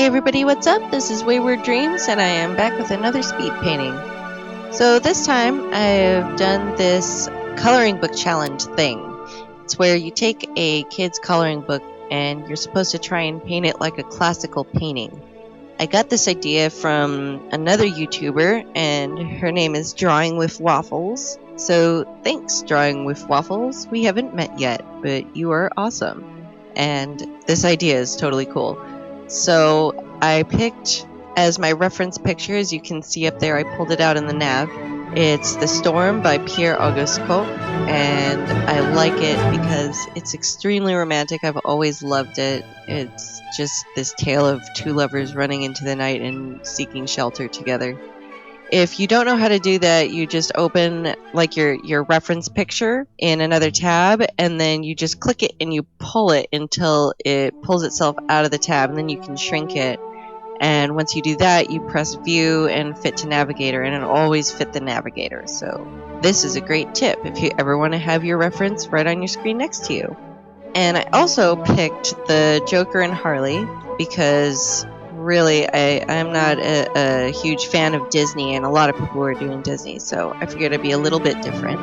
everybody, what's up? This is WaywardDreams and I am back with another speed painting. So this time I've done this coloring book challenge thing. It's where you take a kid's coloring book and you're supposed to try and paint it like a classical painting. I got this idea from another YouTuber and her name is Drawing with Waffles. So thanks, Drawing with Waffles. We haven't met yet, but you are awesome. And this idea is totally cool. So I picked as my reference picture, as you can see up there, I pulled it out in the nav. It's The Storm by Pierre-Auguste Coq, and I like it because it's extremely romantic. I've always loved it. It's just this tale of two lovers running into the night and seeking shelter together. If you don't know how to do that, you just open like your reference picture in another tab, and then you just click it and you pull it until it pulls itself out of the tab, and then you can shrink it. And once you do that, you press view and fit to navigator, and it'll always fit the navigator. So this is a great tip if you ever want to have your reference right on your screen next to you. And I also picked the Joker and Harley because really, I'm not a huge fan of Disney, and a lot of people are doing Disney, so I figured it'd be a little bit different.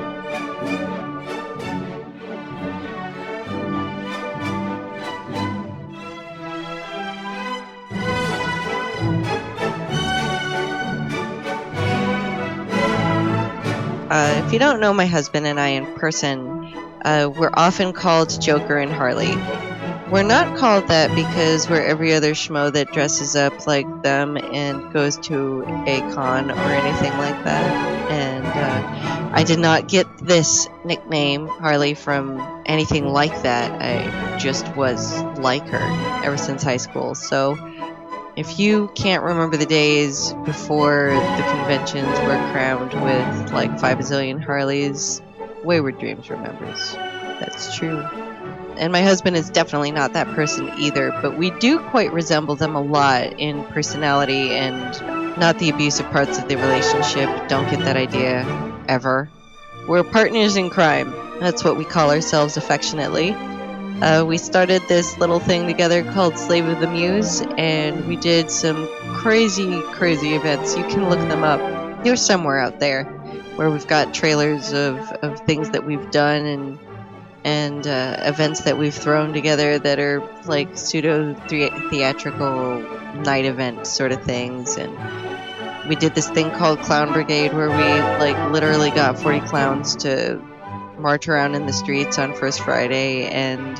If you don't know my husband and I in person, we're often called Joker and Harley. We're not called that because we're every other schmo that dresses up like them and goes to a con or anything like that. And I did not get this nickname, Harley, from anything like that. I just was like her ever since high school. So if you can't remember the days before the conventions were crowned with like 5 bazillion Harleys, WaywardDreams remembers. That's true. And my husband is definitely not that person either, but we do quite resemble them a lot in personality and not the abusive parts of the relationship. Don't get that idea, ever. We're partners in crime. That's what we call ourselves affectionately. We started this little thing together called Slave of the Muse, and we did some crazy events. You can look them up. They're somewhere out there where we've got trailers of things that we've done and events that we've thrown together that are like pseudo-theatrical night event sort of things. And we did this thing called Clown Brigade where we like literally got 40 clowns to march around in the streets on First Friday, and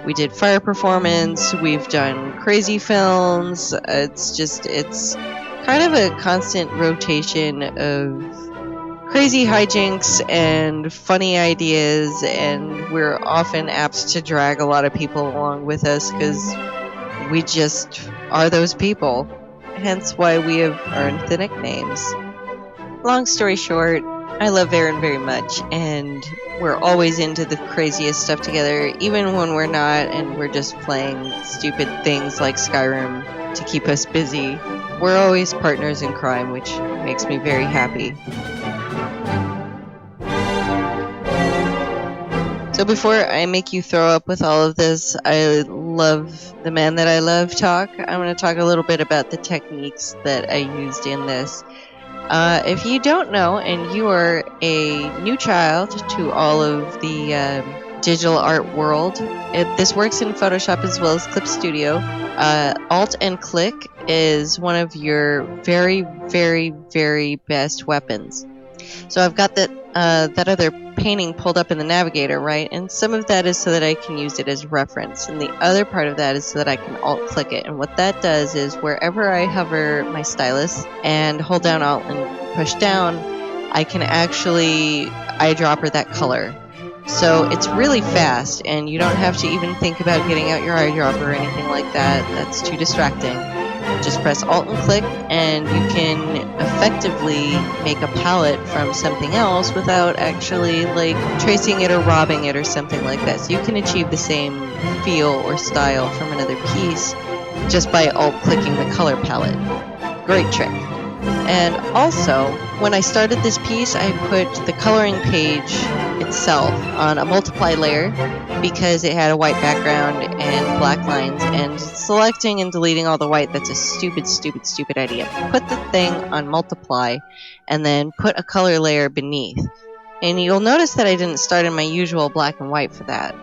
we did fire performance. We've done crazy films. It's kind of a constant rotation of crazy hijinks and funny ideas, and we're often apt to drag a lot of people along with us because we just are those people, hence why we have earned the nicknames. Long story short, I love Aaron very much, and we're always into the craziest stuff together, even when we're not and we're just playing stupid things like Skyrim to keep us busy. We're always partners in crime, which makes me very happy. So before I make you throw up with all of this, I love the man that I love talk. I'm going to talk a little bit about the techniques that I used in this. If you don't know and you are a new child to all of the digital art world, this works in Photoshop as well as Clip Studio. Alt and click is one of your very best weapons. So I've got that other painting pulled up in the navigator, right? And some of that is so that I can use it as reference, and the other part of that is so that I can alt click it. And what that does is wherever I hover my stylus and hold down alt and push down, I can actually eyedropper that color. So it's really fast, and you don't have to even think about getting out your eyedropper or anything like that. That's too distracting. Just press Alt and click, and you can effectively make a palette from something else without actually like tracing it or robbing it or something like that. So you can achieve the same feel or style from another piece just by alt clicking the color palette. Great trick. And also, when I started this piece, I put the coloring page itself on a multiply layer because it had a white background and black lines, and selecting and deleting all the white, that's a stupid idea. Put the thing on multiply and then put a color layer beneath. And you'll notice that I didn't start in my usual black and white for that.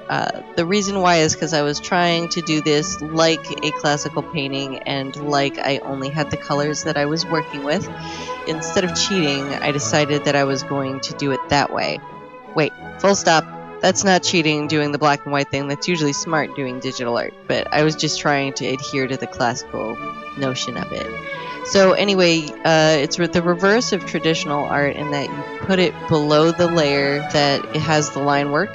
The reason why is because I was trying to do this like a classical painting and like I only had the colors that I was working with. Instead of cheating, I decided that I was going to do it that way. Wait, full stop. That's not cheating doing the black and white thing. That's usually smart doing digital art. But I was just trying to adhere to the classical notion of it. So anyway, it's the reverse of traditional art in that you put it below the layer that it has the line work.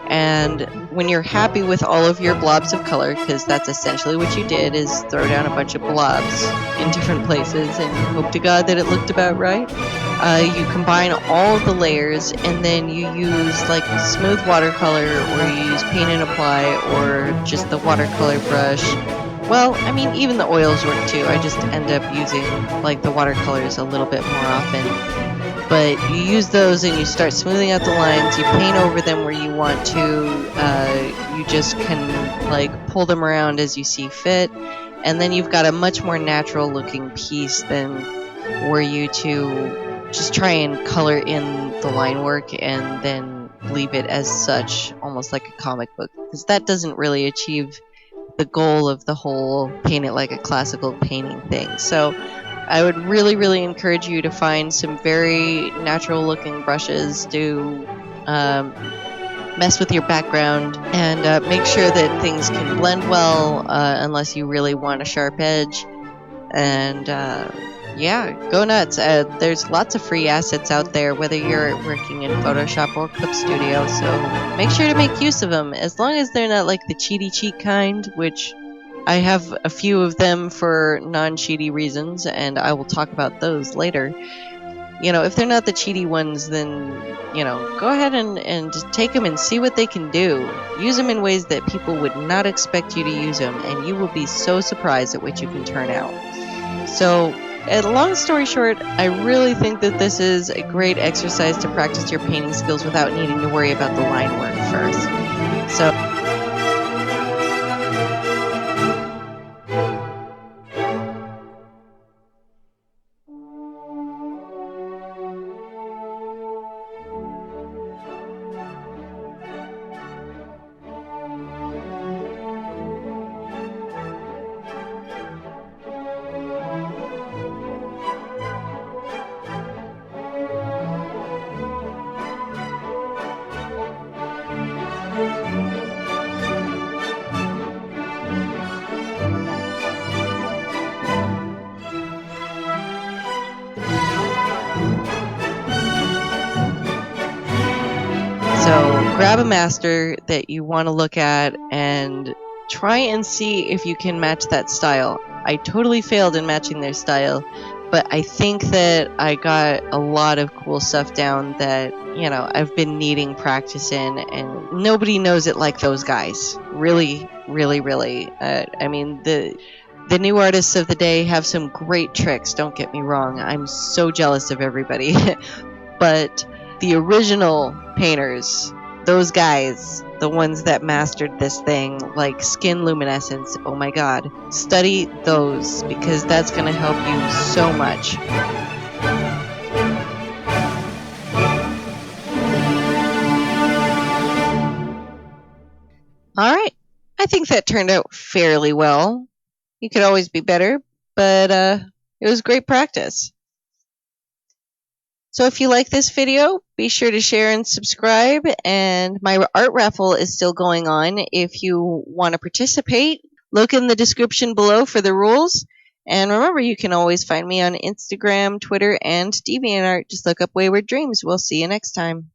And when you're happy with all of your blobs of color, because that's essentially what you did, is throw down a bunch of blobs in different places and hope to God that it looked about right. You combine all of the layers and then you use like smooth watercolor, or you use paint and apply, or just the watercolor brush. Well, I mean, even the oils work too. I just end up using like the watercolors a little bit more often. But you use those and you start smoothing out the lines. You paint over them where you want to. You just can like pull them around as you see fit. And then you've got a much more natural looking piece than were you to just try and color in the line work and then leave it as such, almost like a comic book. Because that doesn't really achieve the goal of the whole paint it like a classical painting thing. So I would really encourage you to find some very natural looking brushes to mess with your background and make sure that things can blend well unless you really want a sharp edge. And yeah, go nuts. There's lots of free assets out there, whether you're working in Photoshop or Clip Studio, so make sure to make use of them, as long as they're not like the cheaty cheat kind, which I have a few of them for non-cheaty reasons, and I will talk about those later. You know, if they're not the cheaty ones, then, you know, go ahead and take them and see what they can do. Use them in ways that people would not expect you to use them, and you will be so surprised at what you can turn out. So, long story short, I really think that this is a great exercise to practice your painting skills without needing to worry about the line work first. So, grab a master that you want to look at and try and see if you can match that style. I totally failed in matching their style, but I think that I got a lot of cool stuff down that, you know, I've been needing practice in, and nobody knows it like those guys. Really. I mean, the new artists of the day have some great tricks, don't get me wrong. I'm so jealous of everybody. But the original painters, those guys, the ones that mastered this thing, like skin luminescence, oh my god, study those, because that's going to help you so much. Alright, I think that turned out fairly well. You could always be better, but it was great practice. So if you like this video, be sure to share and subscribe, and my art raffle is still going on. If you want to participate, look in the description below for the rules. And remember, you can always find me on Instagram, Twitter, and DeviantArt. Just look up WaywardDreams. We'll see you next time.